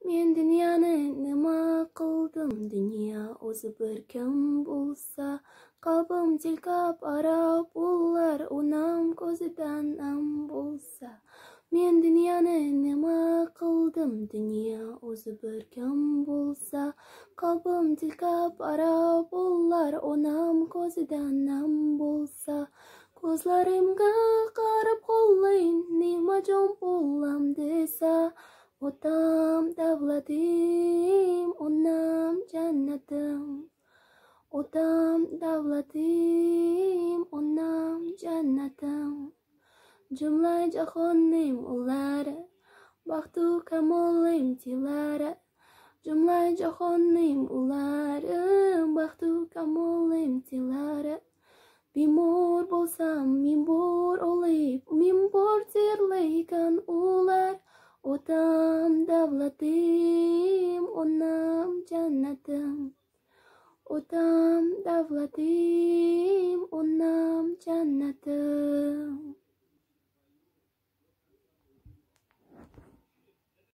Men dunyoni nima qildim, dunyo o'zi bir kim bo'lsa, qalbim jilkab arab ular onam ko'zidan nam bo'lsa. Men dunyoni nima qildim, dunyo o'zi bir kim bo'lsa, qalbim jilkab arab ular onam ko'zidan nam bo'lsa. Ko'zlarimga qarab qo'llayin, nima jon bo'lam desa, otam davlatim, onam jannatim. Otam davlatim, onam jannatim. Jumla jahonning ulari, baxtu kamolim tilari. Jumla jahonning ulari, baxtu kamolim tilari. Bemor bo'lsam, men bor olib, men bor terlaykan ular. Otam davlatim, onam jannatim. Otam davlatim, onam jannatim.